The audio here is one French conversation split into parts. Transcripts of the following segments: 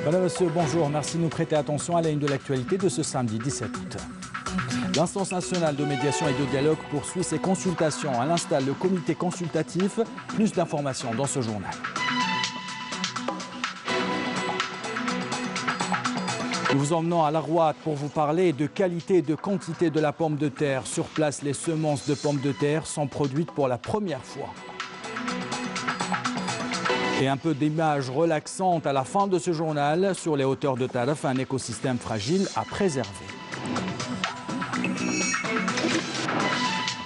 Madame, Monsieur, bonjour. Merci de nous prêter attention à la ligne de l'actualité de ce samedi 17 août. L'instance nationale de médiation et de dialogue poursuit ses consultations. Elle installe le comité consultatif. Plus d'informations dans ce journal. Nous vous emmenons à La Rouate pour vous parler de qualité et de quantité de la pomme de terre. Sur place, les semences de pommes de terre sont produites pour la première fois. Et un peu d'images relaxantes à la fin de ce journal sur les hauteurs de Taref, un écosystème fragile à préserver.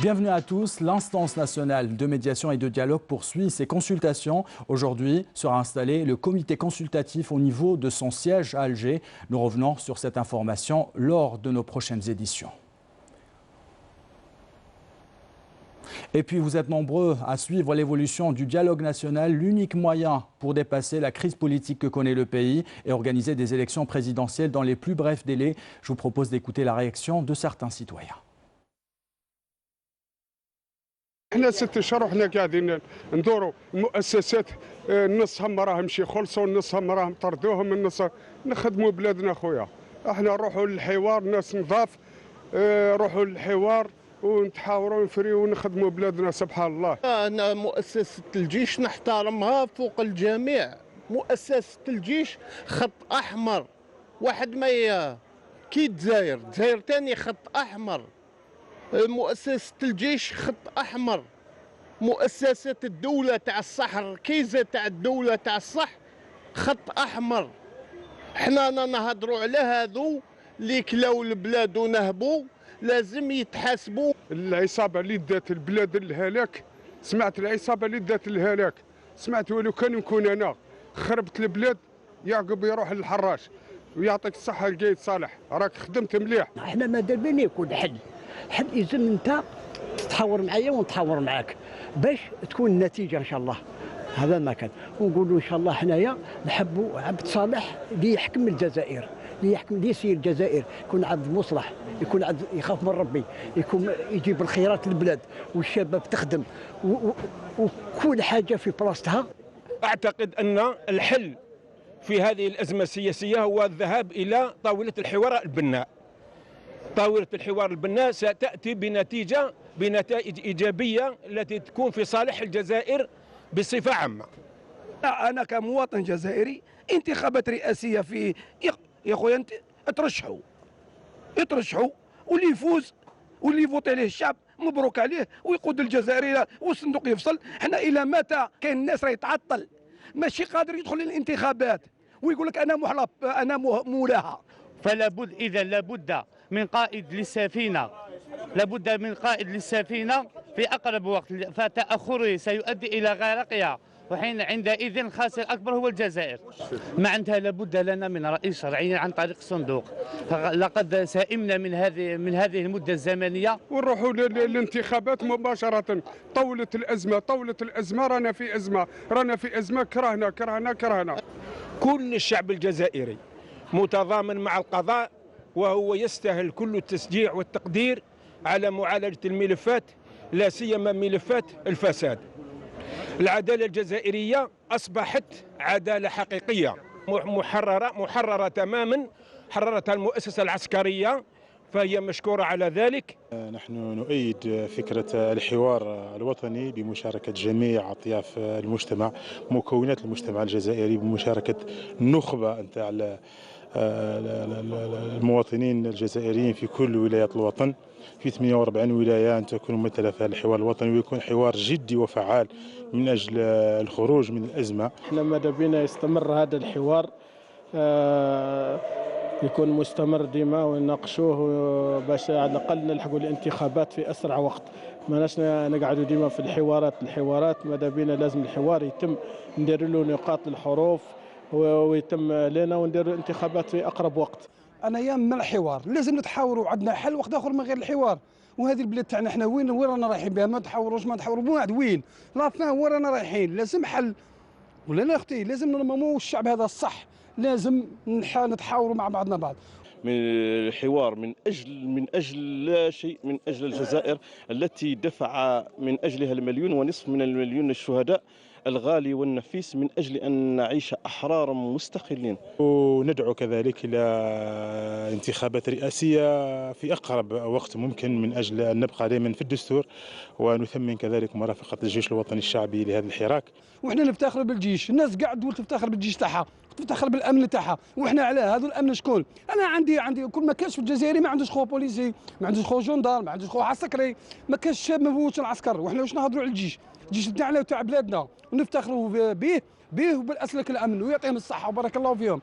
Bienvenue à tous. L'instance nationale de médiation et de dialogue poursuit ses consultations. Aujourd'hui sera installé le comité consultatif au niveau de son siège à Alger. Nous revenons sur cette information lors de nos prochaines éditions. Et puis vous êtes nombreux à suivre l'évolution du dialogue national, l'unique moyen pour dépasser la crise politique que connaît le pays et organiser des élections présidentielles dans les plus brefs délais. Je vous propose d'écouter la réaction de certains citoyens. احنا 6 اشهر وحنا قاعدين ندوروا المؤسسات، نصها ما راهمش يخلصوا، نصها ما راهم طردوهم، النص نخدموا بلادنا خويا. احنا نروحوا للحوار، ناس نضاف، نروحوا للحوار ونتحاوروا ونفريوا ونخدموا بلادنا سبحان الله. أنا مؤسسة الجيش نحترمها فوق الجميع. مؤسسة الجيش خط أحمر، واحد ما كي الجزائر تاني خط أحمر. مؤسسة الجيش خط أحمر. مؤسسة الدولة تاع الصح، الركيزة تاع الدولة تاع الصح خط أحمر. حنا نهضروا على هذو اللي كلاو البلاد ونهبوا، لازم يتحاسبوا. العصابة اللي دات البلاد الهلاك، سمعت العصابة اللي دات الهلاك، سمعت ولو كان نكون أنا خربت البلاد يعقب يروح للحراش. ويعطيك الصحة القايد صالح، راك خدمت مليح. احنا ماذا بينا يكون حل لازم انت تتحاور معايا ونتحاور معاك باش تكون النتيجه ان شاء الله. هذا ما كان، ونقولوا ان شاء الله حنايا نحبوا عبد صالح اللي يحكم الجزائر، اللي يحكم اللي يسير الجزائر، يكون عبد مصلح، يكون عبد يخاف من ربي، يكون يجيب الخيرات للبلاد والشباب تخدم وكل حاجه في بلاصتها. اعتقد ان الحل في هذه الازمه السياسيه هو الذهاب الى طاوله الحوار البناء. طاولة الحوار البناء ستأتي بنتائج إيجابية التي تكون في صالح الجزائر بصفة عامة. أنا كمواطن جزائري انتخابات رئاسية في يا خويا يترشحوا واللي يفوز واللي يفوت عليه الشعب مبروك عليه ويقود الجزائر والصندوق يفصل. حنا إلى متى كاين الناس راه يتعطل ماشي قادر يدخل للانتخابات ويقول لك أنا مولاها. فلا بد إذا لابد من قائد للسفينة، لابد من قائد للسفينة في أقرب وقت، فتأخره سيؤدي إلى غرقها، وحين عندئذ الخاسر الأكبر هو الجزائر. معناتها لابد لنا من رئيس شرعي عن طريق الصندوق. لقد سئمنا من هذه المدة الزمنية ونروحوا للانتخابات مباشرة. طولة الأزمة رانا في أزمة كرهنا. كل الشعب الجزائري متضامن مع القضاء، وهو يستاهل كل التشجيع والتقدير على معالجة الملفات، لا سيما ملفات الفساد. العدالة الجزائرية أصبحت عدالة حقيقية محررة تماما، حررتها المؤسسة العسكرية، فهي مشكورة على ذلك. نحن نؤيد فكرة الحوار الوطني بمشاركة جميع أطياف المجتمع، مكونات المجتمع الجزائري، بمشاركة النخبة نتاع المواطنين الجزائريين في كل ولايات الوطن، في 48 ولاية أن تكون ممثلة في الحوار الوطني، ويكون حوار جدي وفعال من أجل الخروج من الأزمة. احنا ماذا بينا يستمر هذا الحوار، يكون مستمر ديما ونناقشوه باش على الأقل نلحقوا الانتخابات في أسرع وقت. ماناش نقعدوا ديما في الحوارات ماذا بينا لازم الحوار يتم، ندير له نقاط الحروف ويتم لنا وندير انتخابات في اقرب وقت. انا يم الحوار لازم نتحاوروا، عندنا حل وقت اخر من غير الحوار. وهذه البلاد تاعنا احنا وين رانا رايحين بها؟ ما نتحاوروش بعد وين لا فاهم وين رانا رايحين. لازم حل ولا لا اختي، لازم نرمموا الشعب هذا الصح، لازم نتحاوروا مع بعضنا بعض. من الحوار من اجل لا شيء، من اجل الجزائر التي دفع من اجلها 1.5 مليون من الشهداء الغالي والنفيس من أجل أن نعيش أحرارا مستقلين. وندعو كذلك إلى انتخابات رئاسية في أقرب وقت ممكن من أجل أن نبقى دائما في الدستور، ونثمن كذلك مرافقة الجيش الوطني الشعبي لهذا الحراك. وإحنا نفتخر بالجيش، الناس قاعد تقول تفتخر بالجيش تاعها، تفتخر بالامن تاعها، وإحنا على هذا الامن شكون؟ انا عندي كل ما كانش في الجزائري ما عندوش خو بوليسي، ما عندوش خو جندار، ما عندوش خو عسكري، ما كانش شاب ما فوتش العسكر، وإحنا واش نهضروا على الجيش؟ الجيش تاعنا وتاع بلادنا ونفتخروا به وبالاسلك الامن ويعطيهم الصحه وبارك الله فيهم.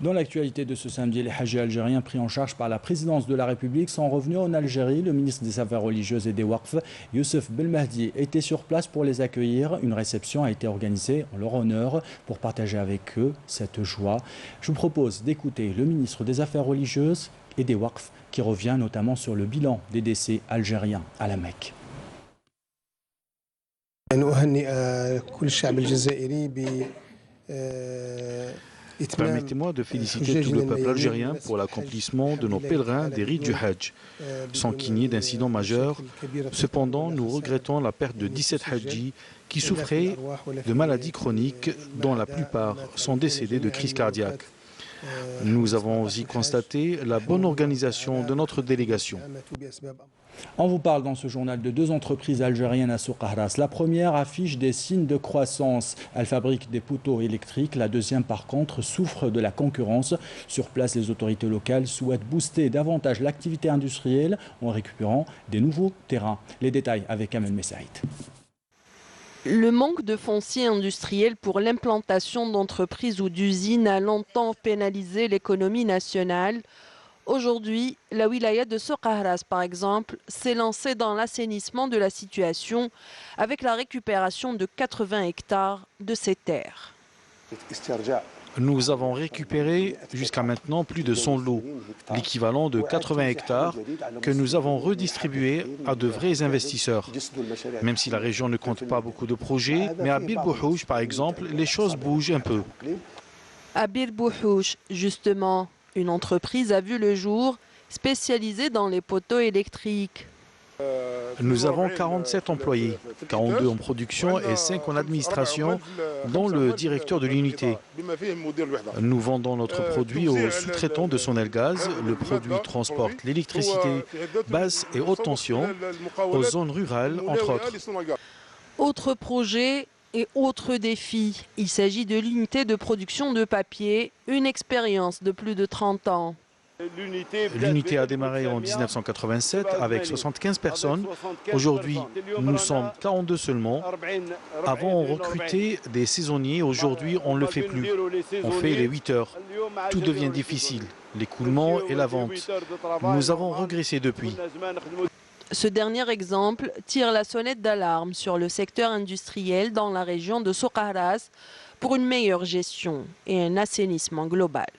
Dans l'actualité de ce samedi, les hajjis algériens pris en charge par la présidence de la République sont revenus en Algérie. Le ministre des Affaires religieuses et des Waqf, Youssef Belmahdi, était sur place pour les accueillir. Une réception a été organisée en leur honneur pour partager avec eux cette joie. Je vous propose d'écouter le ministre des Affaires religieuses et des Waqf qui revient notamment sur le bilan des décès algériens à la Mecque. Permettez-moi de féliciter tout le peuple algérien pour l'accomplissement de nos pèlerins des rites du Hajj, sans qu'il n'y ait d'incident majeur. Cependant, nous regrettons la perte de 17 Hajjis qui souffraient de maladies chroniques, dont la plupart sont décédés de crise cardiaque. Nous avons aussi constaté la bonne organisation de notre délégation. On vous parle dans ce journal de deux entreprises algériennes à Souk Ahras. La première affiche des signes de croissance. Elle fabrique des poteaux électriques. La deuxième, par contre, souffre de la concurrence. Sur place, les autorités locales souhaitent booster davantage l'activité industrielle en récupérant des nouveaux terrains. Les détails avec Amel Messaïd. Le manque de foncier industriel pour l'implantation d'entreprises ou d'usines a longtemps pénalisé l'économie nationale. Aujourd'hui, la wilaya de Souk Ahras, par exemple, s'est lancée dans l'assainissement de la situation avec la récupération de 80 hectares de ces terres. Nous avons récupéré jusqu'à maintenant plus de 100 lots, l'équivalent de 80 hectares que nous avons redistribués à de vrais investisseurs. Même si la région ne compte pas beaucoup de projets, mais à Bir Bouhouch, par exemple, les choses bougent un peu. À Bir Bouhouch, justement, une entreprise a vu le jour spécialisée dans les poteaux électriques. Nous avons 47 employés, 42 en production et 5 en administration, dont le directeur de l'unité. Nous vendons notre produit aux sous-traitants de Sonelgaz. Le produit transporte l'électricité basse et haute tension aux zones rurales, entre autres. Autre projet et autre défi. Il s'agit de l'unité de production de papier, une expérience de plus de 30 ans. L'unité a démarré en 1987 avec 75 personnes. Aujourd'hui, nous sommes 42 seulement. Avant, on recrutait des saisonniers. Aujourd'hui, on ne le fait plus. On fait les 8 heures. Tout devient difficile. L'écoulement et la vente. Nous avons régressé depuis. Ce dernier exemple tire la sonnette d'alarme sur le secteur industriel dans la région de Souk Ahras pour une meilleure gestion et un assainissement global.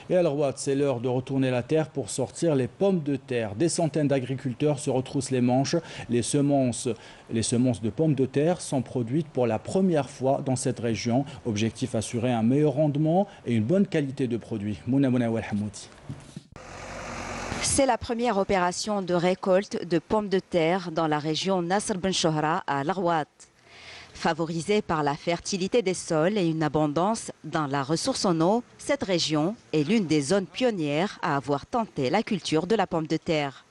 Et à Rouad, c'est l'heure de retourner la terre pour sortir les pommes de terre. Des centaines d'agriculteurs se retroussent les manches. Les semences de pommes de terre sont produites pour la première fois dans cette région. Objectif, assurer un meilleur rendement et une bonne qualité de produit. Mouna Wal Hamoudi. C'est la première opération de récolte de pommes de terre dans la région Nasr Ben Chohra à Rouad. Favorisée par la fertilité des sols et une abondance dans la ressource en eau, cette région est l'une des zones pionnières à avoir tenté la culture de la pomme de terre.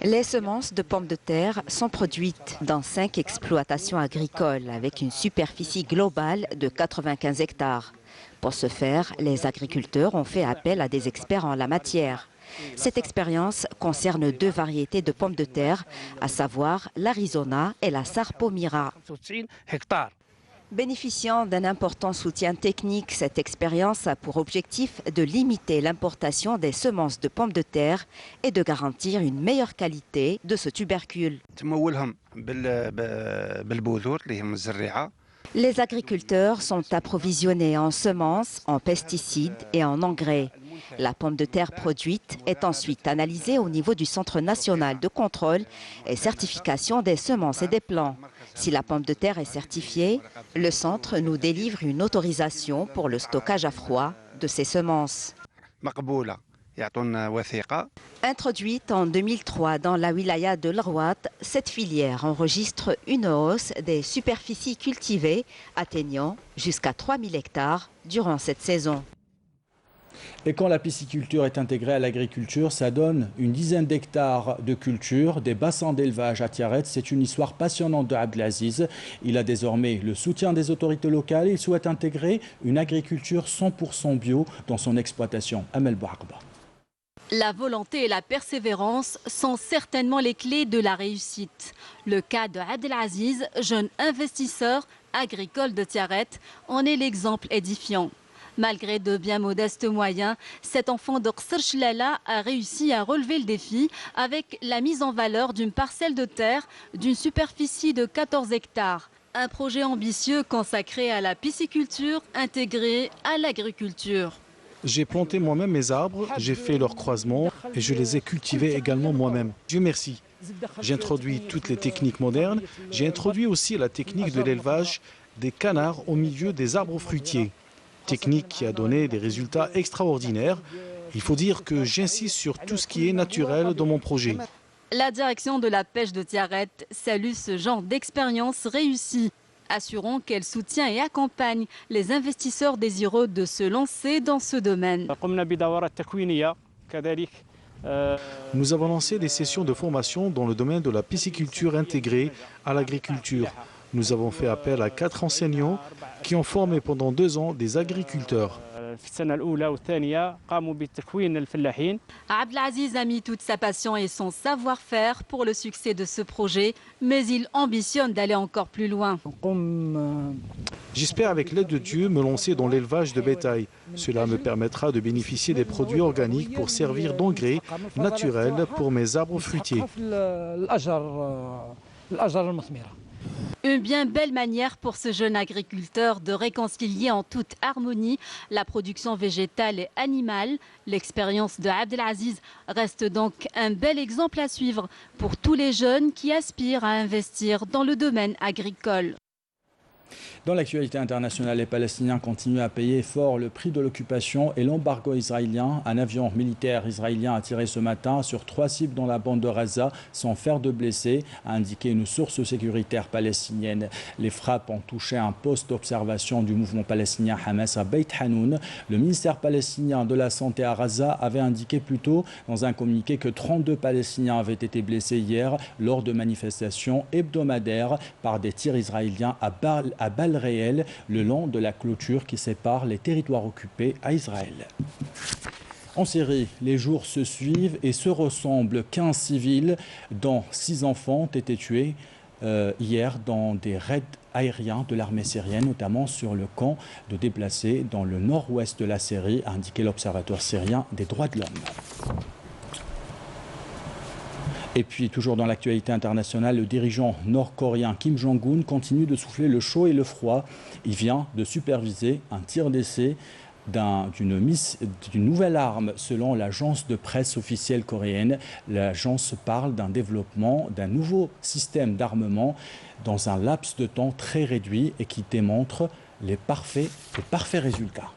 Les semences de pommes de terre sont produites dans 5 exploitations agricoles avec une superficie globale de 95 hectares. Pour ce faire, les agriculteurs ont fait appel à des experts en la matière. Cette expérience concerne 2 variétés de pommes de terre, à savoir l'Arizona et la Sarpomira. Bénéficiant d'un important soutien technique, cette expérience a pour objectif de limiter l'importation des semences de pommes de terre et de garantir une meilleure qualité de ce tubercule. Les agriculteurs sont approvisionnés en semences, en pesticides et en engrais. La pomme de terre produite est ensuite analysée au niveau du Centre national de contrôle et certification des semences et des plants. Si la pomme de terre est certifiée, le centre nous délivre une autorisation pour le stockage à froid de ces semences. Introduite en 2003 dans la wilaya de l'Arwat, cette filière enregistre une hausse des superficies cultivées atteignant jusqu'à 3000 hectares durant cette saison. Et quand la pisciculture est intégrée à l'agriculture, ça donne une dizaine d'hectares de culture, des bassins d'élevage à Tiaret. C'est une histoire passionnante de Abdelaziz. Il a désormais le soutien des autorités locales. Il souhaite intégrer une agriculture 100% bio dans son exploitation. Amel Bouarba. La volonté et la persévérance sont certainement les clés de la réussite. Le cas de Abdelaziz, jeune investisseur agricole de Tiaret, en est l'exemple édifiant. Malgré de bien modestes moyens, cet enfant de Qsr Chlala a réussi à relever le défi avec la mise en valeur d'une parcelle de terre d'une superficie de 14 hectares. Un projet ambitieux consacré à la pisciculture intégré à l'agriculture. J'ai planté moi-même mes arbres, j'ai fait leur croisement et je les ai cultivés également moi-même. Dieu merci. J'ai introduit toutes les techniques modernes. J'ai introduit aussi la technique de l'élevage des canards au milieu des arbres fruitiers. Technique qui a donné des résultats extraordinaires. Il faut dire que j'insiste sur tout ce qui est naturel dans mon projet. La direction de la pêche de Tiaret salue ce genre d'expérience réussie, assurant qu'elle soutient et accompagne les investisseurs désireux de se lancer dans ce domaine. Nous avons lancé des sessions de formation dans le domaine de la pisciculture intégrée à l'agriculture. Nous avons fait appel à 4 enseignants qui ont formé pendant 2 ans des agriculteurs. Abdelaziz a mis toute sa passion et son savoir-faire pour le succès de ce projet, mais il ambitionne d'aller encore plus loin. J'espère avec l'aide de Dieu me lancer dans l'élevage de bétail. Cela me permettra de bénéficier des produits organiques pour servir d'engrais naturels pour mes arbres fruitiers. Une bien belle manière pour ce jeune agriculteur de réconcilier en toute harmonie la production végétale et animale. L'expérience de Abdelaziz reste donc un bel exemple à suivre pour tous les jeunes qui aspirent à investir dans le domaine agricole. Dans l'actualité internationale, les Palestiniens continuent à payer fort le prix de l'occupation et l'embargo israélien. Un avion militaire israélien a tiré ce matin sur 3 cibles dans la bande de Gaza sans faire de blessés, a indiqué une source sécuritaire palestinienne. Les frappes ont touché un poste d'observation du mouvement palestinien Hamas à Beit Hanoun. Le ministère palestinien de la Santé à Gaza avait indiqué plus tôt dans un communiqué que 32 Palestiniens avaient été blessés hier lors de manifestations hebdomadaires par des tirs israéliens à balles réelles le long de la clôture qui sépare les territoires occupés à Israël. En Syrie, les jours se suivent et se ressemblent. 15 civils, dont 6 enfants, ont été tués hier dans des raids aériens de l'armée syrienne, notamment sur le camp de déplacés dans le nord-ouest de la Syrie, a indiqué l'Observatoire syrien des droits de l'homme. Et puis, toujours dans l'actualité internationale, le dirigeant nord-coréen Kim Jong-un continue de souffler le chaud et le froid. Il vient de superviser un tir d'essai d'une nouvelle arme selon l'agence de presse officielle coréenne. L'agence parle d'un développement d'un nouveau système d'armement dans un laps de temps très réduit et qui démontre les parfaits résultats.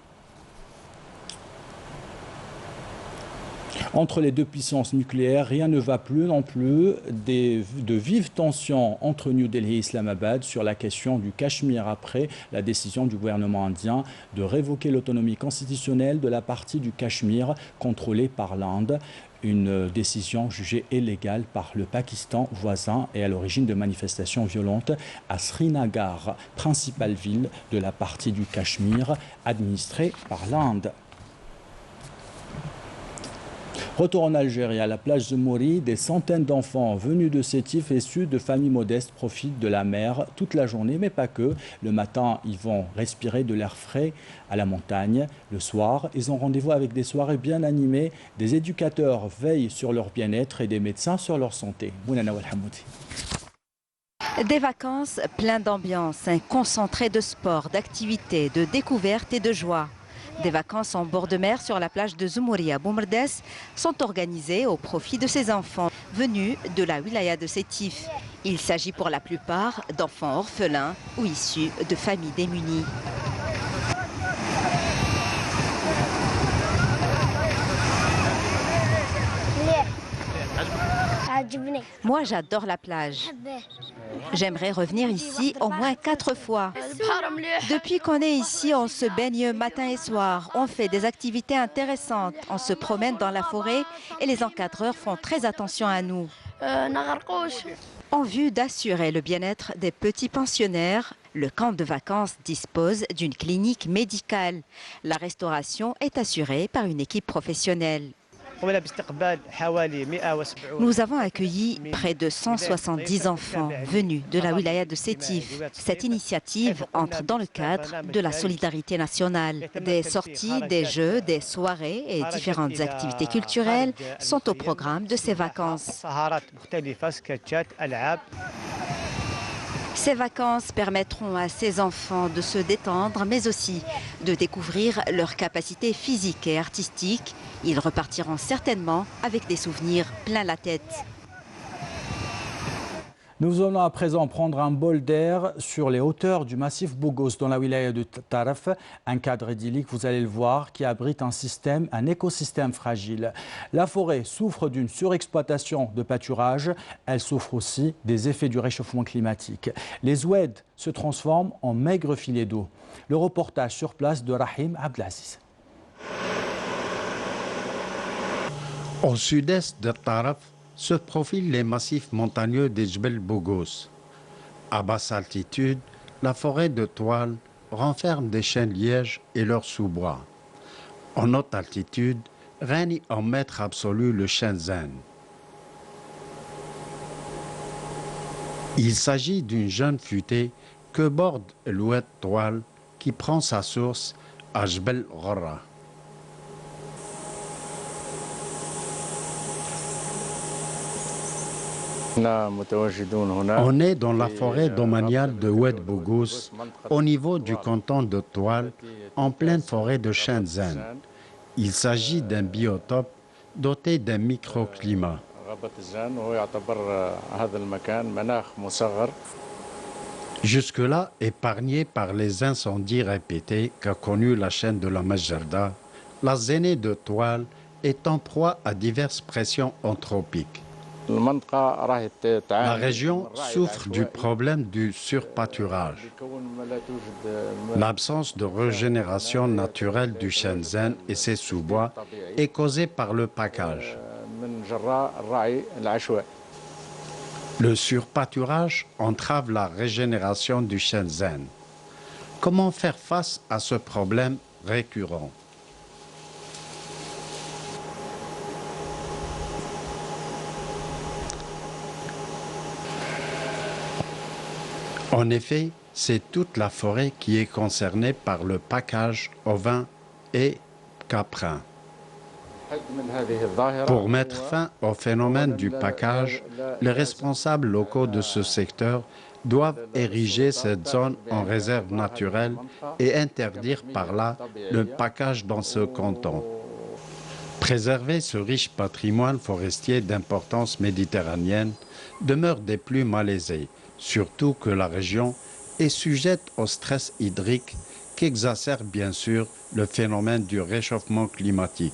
Entre les deux puissances nucléaires, rien ne va plus non plus. De vives tensions entre New Delhi et Islamabad sur la question du Cachemire après la décision du gouvernement indien de révoquer l'autonomie constitutionnelle de la partie du Cachemire contrôlée par l'Inde. Une décision jugée illégale par le Pakistan voisin et à l'origine de manifestations violentes à Srinagar, principale ville de la partie du Cachemire administrée par l'Inde. Retour en Algérie, à la plage de Mouri, des centaines d'enfants venus de Sétif et issus de familles modestes profitent de la mer toute la journée, mais pas que. Le matin, ils vont respirer de l'air frais à la montagne. Le soir, ils ont rendez-vous avec des soirées bien animées. Des éducateurs veillent sur leur bien-être et des médecins sur leur santé. Mounana Walhamoudi. Des vacances pleines d'ambiance, un concentré de sport, d'activités, de découvertes et de joie. Des vacances en bord de mer sur la plage de Zoumouri à Boumerdès sont organisées au profit de ces enfants venus de la wilaya de Sétif. Il s'agit pour la plupart d'enfants orphelins ou issus de familles démunies. Moi, j'adore la plage. J'aimerais revenir ici au moins 4 fois. Depuis qu'on est ici, on se baigne matin et soir. On fait des activités intéressantes. On se promène dans la forêt et les encadreurs font très attention à nous. En vue d'assurer le bien-être des petits pensionnaires, le camp de vacances dispose d'une clinique médicale. La restauration est assurée par une équipe professionnelle. Nous avons accueilli près de 170 enfants venus de la wilaya de Sétif. Cette initiative entre dans le cadre de la solidarité nationale. Des sorties, des jeux, des soirées et différentes activités culturelles sont au programme de ces vacances. Ces vacances permettront à ces enfants de se détendre, mais aussi de découvrir leurs capacités physiques et artistiques. Ils repartiront certainement avec des souvenirs plein la tête. Nous allons à présent prendre un bol d'air sur les hauteurs du massif Bougos dans la wilaya de Taraf, un cadre idyllique, vous allez le voir, qui abrite un écosystème fragile. La forêt souffre d'une surexploitation de pâturage, elle souffre aussi des effets du réchauffement climatique. Les oueds se transforment en maigres filets d'eau. Le reportage sur place de Rahim Abdelaziz. Au sud-est de Taraf, se profilent les massifs montagneux des Jbel Bougos. À basse altitude, la forêt de toile renferme des chênes lièges et leurs sous-bois. En haute altitude, règne en maître absolu le chêne zen. Il s'agit d'une jeune futée que borde l'oued toile qui prend sa source à Jbel Ghorra. On est dans la forêt domaniale de Oued Bougos, au niveau du canton de Toile, en pleine forêt de chêne zen. Il s'agit d'un biotope doté d'un microclimat. Jusque-là épargné par les incendies répétés qu'a connu la chaîne de la Majjarda, la zénée de Toile est en proie à diverses pressions anthropiques. La région souffre du problème du surpâturage. L'absence de régénération naturelle du chêne zen et ses sous-bois est causée par le package. Le surpâturage entrave la régénération du chêne zen. Comment faire face à ce problème récurrent ? En effet, c'est toute la forêt qui est concernée par le package ovin et caprin. Pour mettre fin au phénomène du package, les responsables locaux de ce secteur doivent ériger cette zone en réserve naturelle et interdire par là le package dans ce canton. Préserver ce riche patrimoine forestier d'importance méditerranéenne demeure des plus malaisés, surtout que la région est sujette au stress hydrique qu'exacerbe bien sûr le phénomène du réchauffement climatique.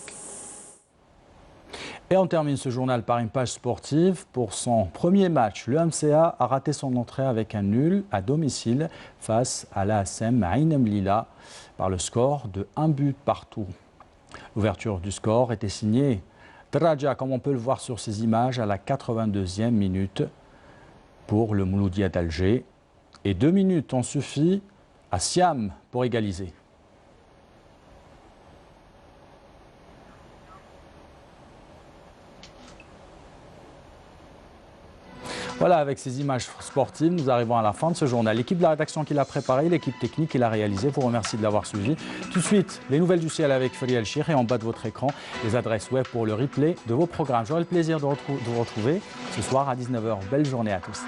Et on termine ce journal par une page sportive. Pour son premier match, le MCA a raté son entrée avec un nul à domicile face à l'ASM Ain Mlila par le score de 1 but partout. L'ouverture du score était signée Draja, comme on peut le voir sur ces images, à la 82e minute pour le Mouloudia d'Alger. Et 2 minutes ont suffi à Siam pour égaliser. Voilà, avec ces images sportives, nous arrivons à la fin de ce journal. L'équipe de la rédaction qui l'a préparé, l'équipe technique qui l'a réalisé, vous remercie de l'avoir suivi. Tout de suite, les nouvelles du ciel avec Feri El-Chir et en bas de votre écran, les adresses web pour le replay de vos programmes. J'aurai le plaisir de vous retrouver ce soir à 19h. Belle journée à tous.